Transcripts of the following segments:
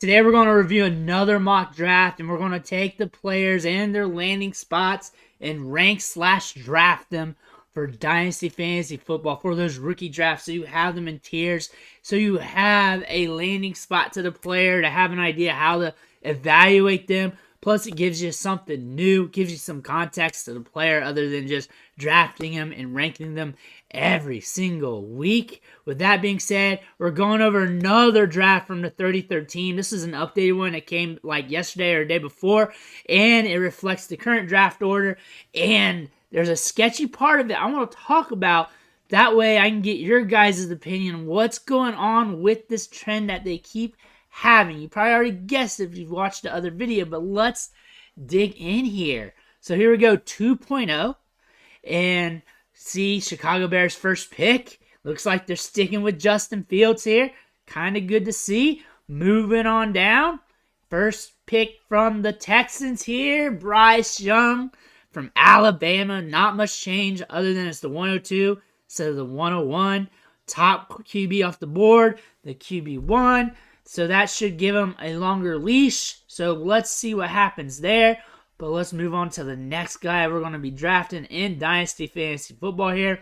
Today we're going to review another mock draft, and we're going to take the players and their landing spots and rank/draft them for Dynasty Fantasy Football for those rookie drafts. So you have them in tiers. So you have a landing spot to the player to have an idea how to evaluate them. Plus, it gives you something new, gives you some context to the player other than just drafting them and ranking them every single week. With that being said, we're going over another draft from the 33rd team. This is an updated one that came like yesterday or the day before, and it reflects the current draft order. And there's a sketchy part of it I want to talk about. That way I can get your guys' opinion on what's going on with this trend that they keep having. You probably already guessed if you've watched the other video, but let's dig in here. So here we go, 2.0, and see Chicago Bears first pick. Looks like they're sticking with Justin Fields here. Kind of good to see. Moving on down, first pick from the Texans here, Bryce Young from Alabama. Not much change other than it's the 102 instead of the 101. Top QB off the board, the QB1. So that should give him a longer leash. So let's see what happens there. But let's move on to the next guy we're going to be drafting in Dynasty Fantasy Football here.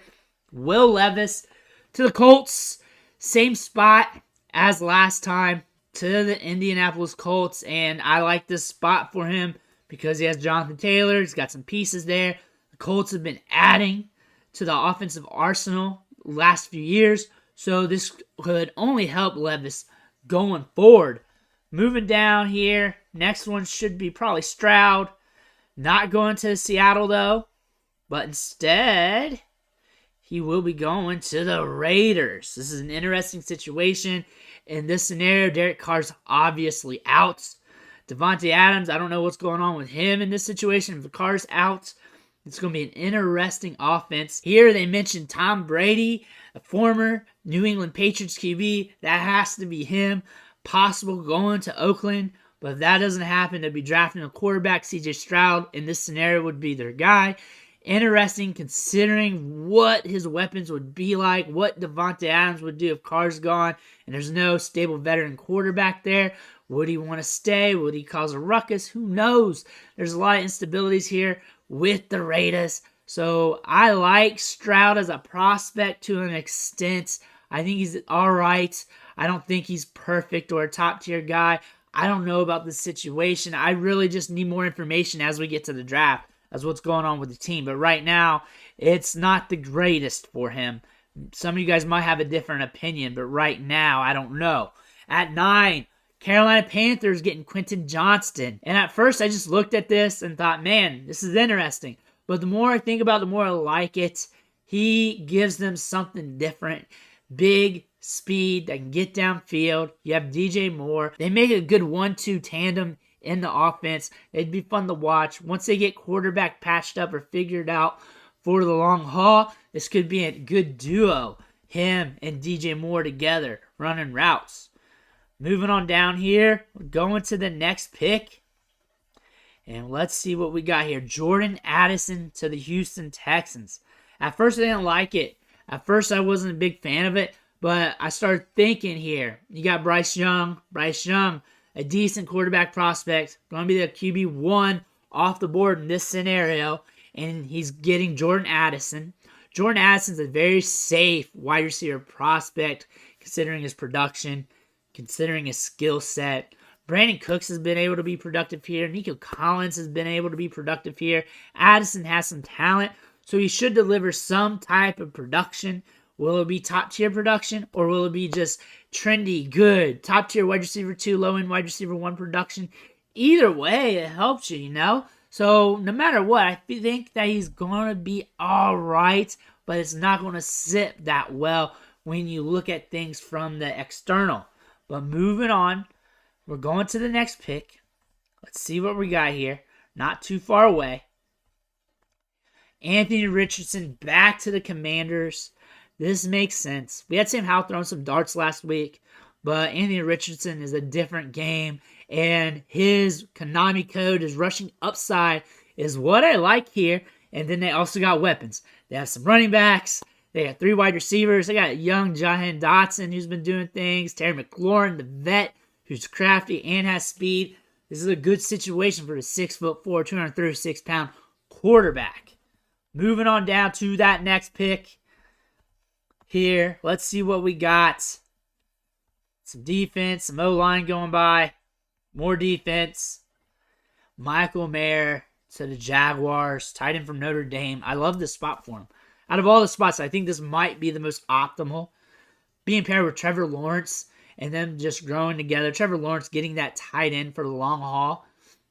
Will Levis to the Colts. Same spot as last time to the Indianapolis Colts. And I like this spot for him because he has Jonathan Taylor. He's got some pieces there. The Colts have been adding to the offensive arsenal last few years. So this could only help Levis going forward. Moving down here, next one should be probably Stroud. Not going to Seattle though, but instead he will be going to the Raiders. This is an interesting situation. In this scenario, Derek Carr's obviously out. Devontae Adams, I don't know what's going on with him in this situation. If Carr's out, it's going to be an interesting offense. Here they mentioned Tom Brady, a former New England Patriots QB. That has to be him. Possible going to Oakland. But if that doesn't happen, they'll be drafting a quarterback. CJ Stroud in this scenario would be their guy. Interesting considering what his weapons would be like, what Devontae Adams would do if Carr's gone and there's no stable veteran quarterback there. Would he want to stay? Would he cause a ruckus? Who knows? There's a lot of instabilities here with the Raiders. So I like Stroud as a prospect to an extent. I think he's all right. I don't think he's perfect or a top-tier guy. I don't know about this situation. I really just need more information as we get to the draft as what's going on with the team. But right now, it's not the greatest for him. Some of you guys might have a different opinion, but right now, I don't know. At 9, Carolina Panthers getting Quentin Johnston. And at first, I just looked at this and thought, man, this is interesting. But the more I think about it, the more I like it. He gives them something different. Big speed that can get downfield. You have DJ Moore. They make a good 1-2 tandem in the offense. It'd be fun to watch. Once they get quarterback patched up or figured out for the long haul, this could be a good duo. Him and DJ Moore together running routes. Moving on down here, we're going to the next pick. And let's see what we got here. Jordan Addison to the Houston Texans. At first, I didn't like it. At first, I wasn't a big fan of it. But I started thinking here. You got Bryce Young. Bryce Young, a decent quarterback prospect. Going to be the QB1 off the board in this scenario. And he's getting Jordan Addison. Jordan Addison's a very safe wide receiver prospect considering his production, considering his skill set. Brandon Cooks has been able to be productive here. Nico Collins has been able to be productive here. Addison has some talent, so he should deliver some type of production. Will it be top-tier production, or will it be just trendy, good, top-tier wide receiver 2, low-end wide receiver 1 production? Either way, it helps you, you know? So no matter what, I think that he's going to be all right, but it's not going to sit that well when you look at things from the external. But moving on, we're going to the next pick. Let's see what we got here. Not too far away. Anthony Richardson back to the Commanders. This makes sense. We had Sam Howell throwing some darts last week, but Anthony Richardson is a different game, and his Konami code, his rushing upside, is what I like here. And then they also got weapons. They have some running backs. They got 3 wide receivers. They got young Jahan Dotson, who's been doing things. Terry McLaurin, the vet, who's crafty and has speed. This is a good situation for the 6'4", 236-pound quarterback. Moving on down to that next pick here. Let's see what we got. Some defense, some O-line going by. More defense. Michael Mayer to the Jaguars, tight end from Notre Dame. I love this spot for him. Out of all the spots, I think this might be the most optimal. Being paired with Trevor Lawrence and them just growing together. Trevor Lawrence getting that tight end for the long haul.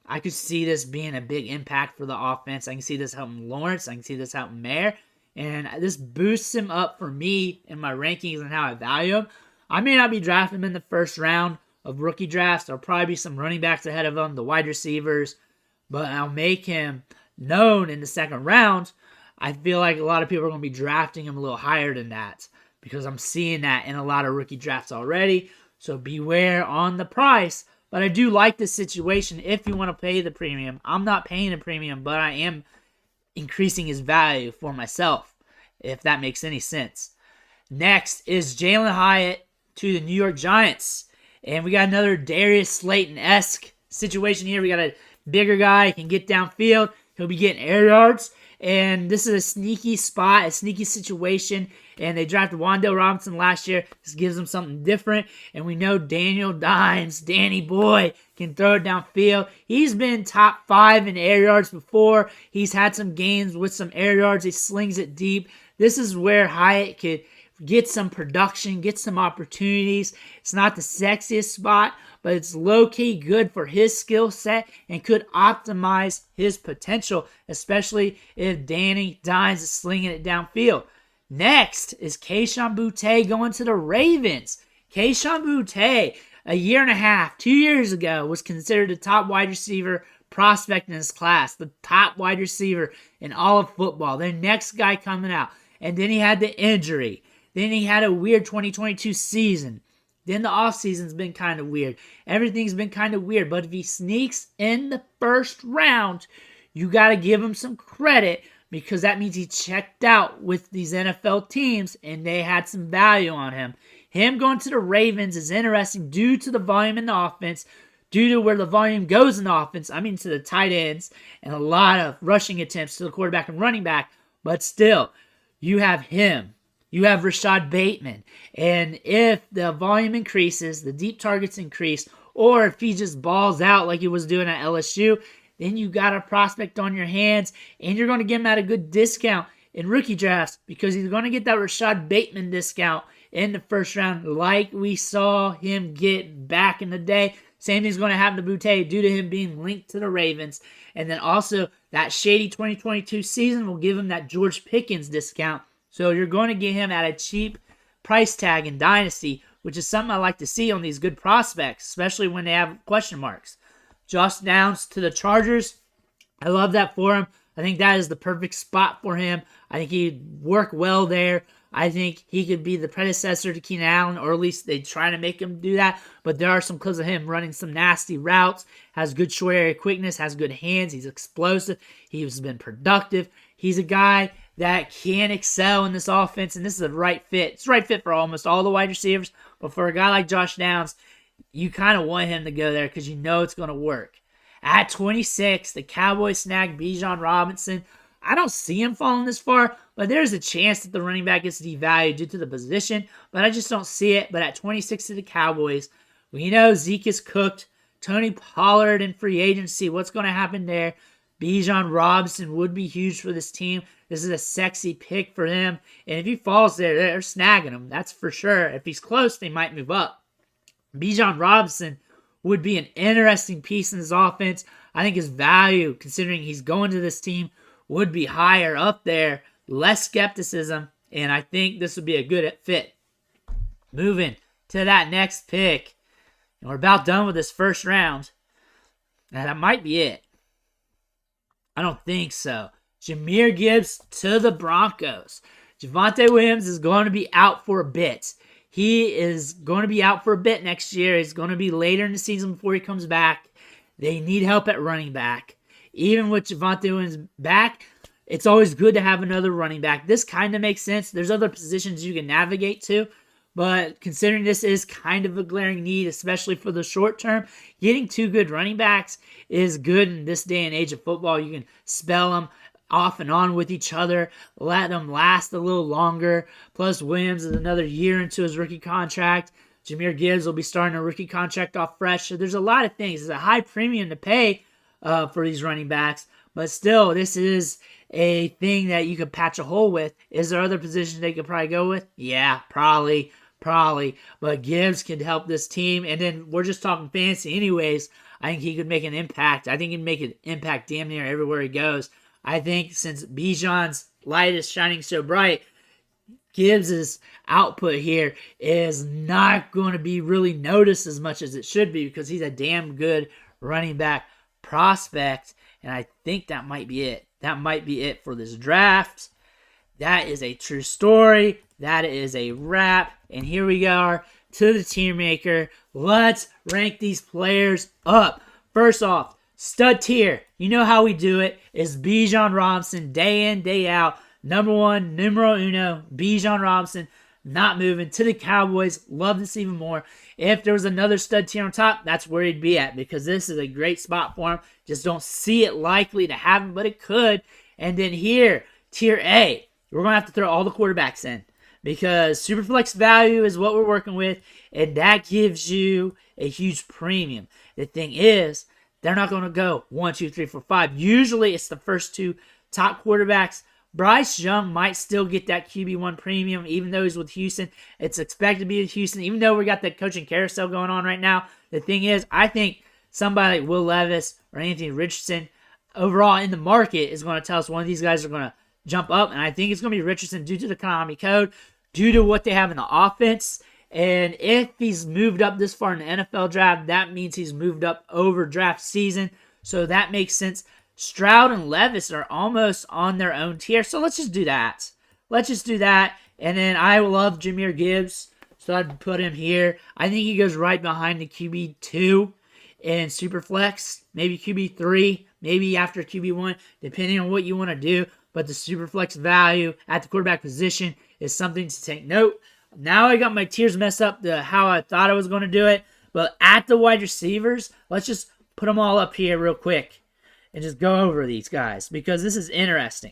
I could see this being a big impact for the offense. I can see this helping Lawrence. I can see this helping Mayer. And this boosts him up for me in my rankings and how I value him. I may not be drafting him in the first round of rookie drafts. There'll probably be some running backs ahead of him, the wide receivers. But I'll make him known in the second round. I feel like a lot of people are going to be drafting him a little higher than that because I'm seeing that in a lot of rookie drafts already. So beware on the price. But I do like this situation if you want to pay the premium. I'm not paying a premium, but I am increasing his value for myself, if that makes any sense. Next is Jalen Hyatt to the New York Giants. And we got another Darius Slayton-esque situation here. We got a bigger guy, can get downfield. He'll be getting air yards. And this is a sneaky spot, a sneaky situation. And they drafted Wan'Dale Robinson last year. This gives them something different. And we know Daniel Dimes, Danny Boy, can throw it downfield. He's been top 5 in air yards before. He's had some games with some air yards. He slings it deep. This is where Hyatt could get some production, get some opportunities. It's not the sexiest spot, but it's low-key good for his skill set and could optimize his potential, especially if Danny Dimes is slinging it downfield. Next is Kayshon Boutte going to the Ravens. Kayshon Boutte, a year and a half, 2 years ago, was considered the top wide receiver prospect in his class, the top wide receiver in all of football. The next guy coming out. And then he had the injury. Then he had a weird 2022 season. Then the offseason's been kind of weird. Everything's been kind of weird. But if he sneaks in the first round, you got to give him some credit because that means he checked out with these NFL teams and they had some value on him. Him going to the Ravens is interesting due to the volume in the offense, due to where the volume goes in the offense. I mean to the tight ends and a lot of rushing attempts to the quarterback and running back. But still, you have him. You have Rashad Bateman. And if the volume increases, the deep targets increase, or if he just balls out like he was doing at LSU, then you got a prospect on your hands, and you're going to give him at a good discount in rookie drafts because he's going to get that Rashad Bateman discount in the first round like we saw him get back in the day. Same thing's going to happen to Boutte due to him being linked to the Ravens. And then also that shady 2022 season will give him that George Pickens discount. So you're going to get him at a cheap price tag in Dynasty, which is something I like to see on these good prospects, especially when they have question marks. Josh Downs to the Chargers. I love that for him. I think that is the perfect spot for him. I think he'd work well there. I think he could be the predecessor to Keenan Allen, or at least they try to make him do that. But there are some clips of him running some nasty routes, has good short area quickness, has good hands, he's explosive, he's been productive. He's a guy that can excel in this offense, and this is the right fit. It's the right fit for almost all the wide receivers, but for a guy like Josh Downs, you kind of want him to go there because you know it's going to work. At 26, the Cowboys snag Bijan Robinson. I don't see him falling this far, but there's a chance that the running back gets devalued due to the position, but I just don't see it. But at 26 to the Cowboys, we know Zeke is cooked. Tony Pollard in free agency, what's going to happen there? Bijan Robinson would be huge for this team. This is a sexy pick for them. And if he falls there, they're snagging him. That's for sure. If he's close, they might move up. Bijan Robinson would be an interesting piece in this offense. I think his value, considering he's going to this team, would be higher up there. Less skepticism. And I think this would be a good fit. Moving to that next pick. And we're about done with this first round. Now, that might be it. I don't think so. Jahmyr Gibbs to the Broncos. Javonte Williams is going to be out for a bit. He is going to be out for a bit next year. He's going to be later in the season before he comes back. They need help at running back. Even with Javonte Williams back, it's always good to have another running back. This kind of makes sense. There's other positions you can navigate to, But considering this is kind of a glaring need, especially for the short term, getting 2 good running backs is good in this day and age of football. You can spell them off and on with each other, let them last a little longer. Plus, Williams is another year into his rookie contract. Jahmyr Gibbs will be starting a rookie contract off fresh. So there's a lot of things. It's a high premium to pay for these running backs. But still, this is a thing that you could patch a hole with. Is there other positions they could probably go with? Yeah, probably. But Gibbs could help this team. And then we're just talking fantasy anyways. I think he could make an impact. I think he'd make an impact damn near everywhere he goes. I think since Bijan's light is shining so bright, Gibbs' output here is not going to be really noticed as much as it should be because he's a damn good running back prospect. And I think that might be it. That might be it for this draft. That is a true story. That is a wrap. And here we are to the tier maker. Let's rank these players up. First off, stud tier. You know how we do it. Is Bijan Robinson day in, day out. Number 1, numero uno, Bijan Robinson. Not moving to the Cowboys. Love this even more. If there was another stud tier on top, that's where he'd be at because this is a great spot for him. Just don't see it likely to happen, but it could. And then here, tier A, we're going to have to throw all the quarterbacks in because Superflex value is what we're working with, and that gives you a huge premium. The thing is, they're not going to go 1, 2, 3, 4, 5. Usually it's the first 2 top quarterbacks. Bryce Young might still get that QB1 premium, even though he's with Houston. It's expected to be with Houston, even though we got that coaching carousel going on right now. The thing is, I think somebody like Will Levis or Anthony Richardson overall in the market is going to tell us one of these guys are going to jump up, and I think it's going to be Richardson due to the Konami code, due to what they have in the offense. And if he's moved up this far in the NFL draft, that means he's moved up over draft season. So that makes sense. Stroud and Levis are almost on their own tier. So let's just do that. And then I love Jahmyr Gibbs. So I'd put him here. I think he goes right behind the QB2 in Superflex. Maybe QB3. Maybe after QB1. Depending on what you want to do. But the Superflex value at the quarterback position is something to take note. Now I got my tiers messed up to how I thought I was going to do it. But at the wide receivers, let's just put them all up here real quick. And just go over these guys because this is interesting.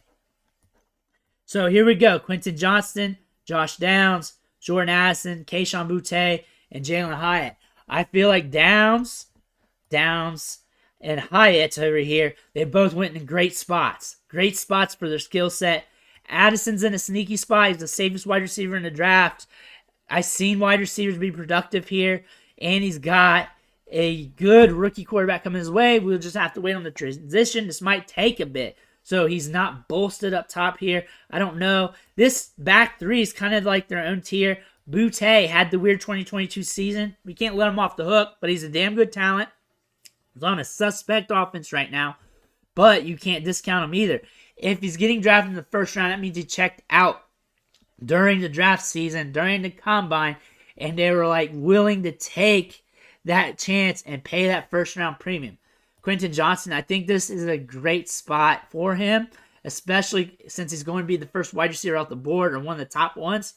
So here we go. Quentin Johnston, Josh Downs, Jordan Addison, Kayshon Boutte, and Jalen Hyatt. I feel like Downs, and Hyatt over here, they both went in great spots. Great spots for their skill set. Addison's in a sneaky spot. He's the safest wide receiver in the draft. I've seen wide receivers be productive here. And he's got a good rookie quarterback coming his way. We'll just have to wait on the transition. This might take a bit. So he's not bolstered up top here. I don't know. This back 3 is kind of like their own tier. Boutte had the weird 2022 season. We can't let him off the hook, but he's a damn good talent. He's on a suspect offense right now, but you can't discount him either. If he's getting drafted in the first round, that means he checked out during the draft season, during the combine, and they were like willing to take that chance and pay that first round premium. Quentin Johnston, I think this is a great spot for him, especially since he's going to be the first wide receiver off the board or one of the top ones.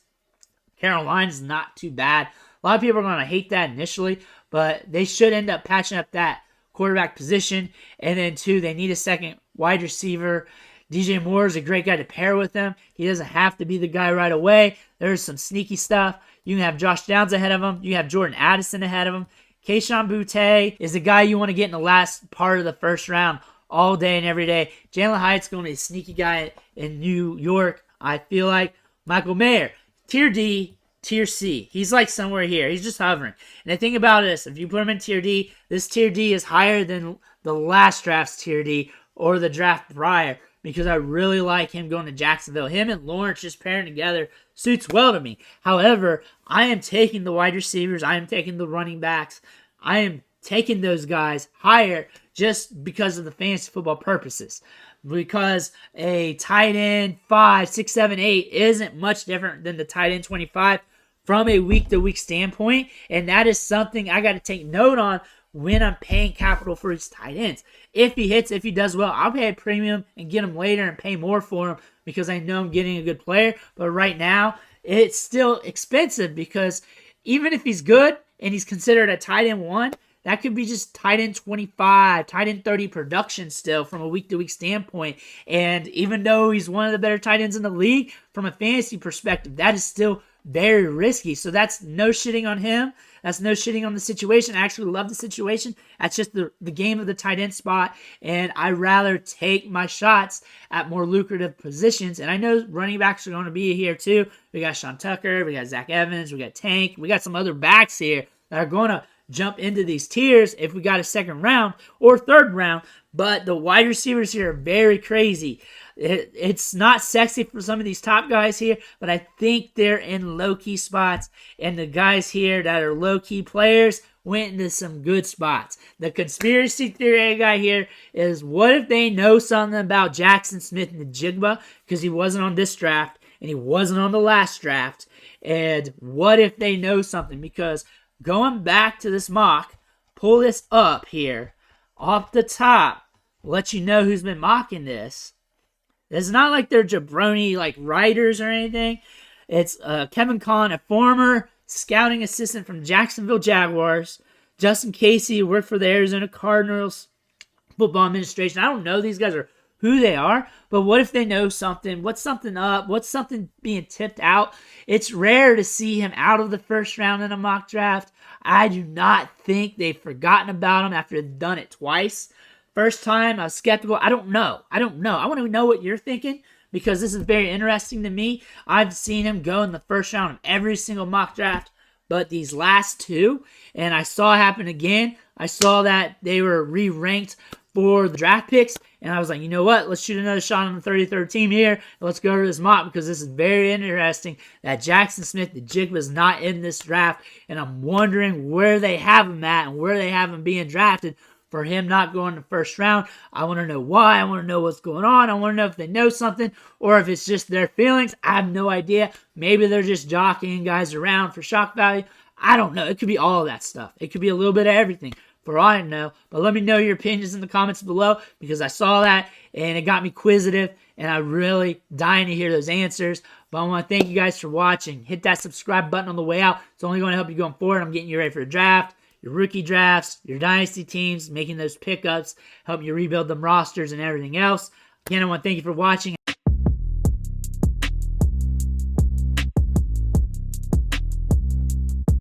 Carolina's not too bad. A lot of people are going to hate that initially, but they should end up patching up that quarterback position. And then 2, they need a second wide receiver. DJ Moore is a great guy to pair with him. He doesn't have to be the guy right away. There's some sneaky stuff. You can have Josh Downs ahead of him. You have Jordan Addison ahead of him. Kayshon Boutte is the guy you want to get in the last part of the first round all day and every day. Jalen Hyatt's going to be a sneaky guy in New York. I feel like Michael Mayer, tier D, tier C. He's like somewhere here. He's just hovering. And the thing about this, if you put him in tier D, this tier D is higher than the last draft's tier D or the draft prior because I really like him going to Jacksonville. Him and Lawrence just pairing together suits well to me. However, I am taking the wide receivers. I am taking the running backs. I am taking those guys higher just because of the fantasy football purposes. Because a tight end 5, 6, 7, 8 isn't much different than the tight end 25 from a week-to-week standpoint. And that is something I got to take note on when I'm paying capital for his tight ends. If he hits, if he does well, I'll pay a premium and get him later and pay more for him because I know I'm getting a good player. But right now, it's still expensive because even if he's good and he's considered a tight end 1, that could be just tight end 25, tight end 30 production still from a week-to-week standpoint. And even though he's one of the better tight ends in the league, from a fantasy perspective, that is still very risky. So that's no shitting on him. That's no shitting on the situation. I actually love the situation. That's just the game of the tight end spot. And I'd rather take my shots at more lucrative positions. And I know running backs are going to be here too. We got Sean Tucker. We got Zach Evans. We got Tank. We got some other backs here that are going to jump into these tiers if we got a second round or third round. But the wide receivers here are very crazy. It's not sexy for some of these top guys here, but I think they're in low-key spots. And the guys here that are low-key players went into some good spots. The conspiracy theory guy here is, what if they know something about Jackson Smith and the Jigba because he wasn't on this draft and he wasn't on the last draft? And what if they know something? Because going back to this mock, pull this up here off the top, let you know who's been mocking this. It's not like they're jabroni like writers or anything. It's Kevin Conn, a former scouting assistant from Jacksonville Jaguars. Justin Casey worked for the Arizona Cardinals football administration. I don't know these guys or who they are, but what if they know something? What's something up? What's something being tipped out? It's rare to see him out of the first round in a mock draft. I do not think they've forgotten about him after they've done it twice. First time, I was skeptical. I don't know. I want to know what you're thinking because this is very interesting to me. I've seen him go in the first round of every single mock draft, but these last two, and I saw it happen again. I saw that they were re-ranked for the draft picks, and I was like, you know what? Let's shoot another shot on the 33rd team here. Let's go to this mock because this is very interesting that Jackson Smith, the Jig, was not in this draft, and I'm wondering where they have him at and where they have him being drafted for him not going in the first round. I want to know why. I want to know what's going on. I want to know if they know something or if it's just their feelings. I have no idea. Maybe they're just jockeying guys around for shock value. I don't know. It could be all of that stuff. It could be a little bit of everything for all I know. But let me know your opinions in the comments below because I saw that and it got me quizzitive and I'm really dying to hear those answers. But I want to thank you guys for watching. Hit that subscribe button on the way out. It's only going to help you going forward. I'm getting you ready for the draft, your rookie drafts, your dynasty teams, making those pickups, helping you rebuild them rosters and everything else. Again, I want to thank you for watching.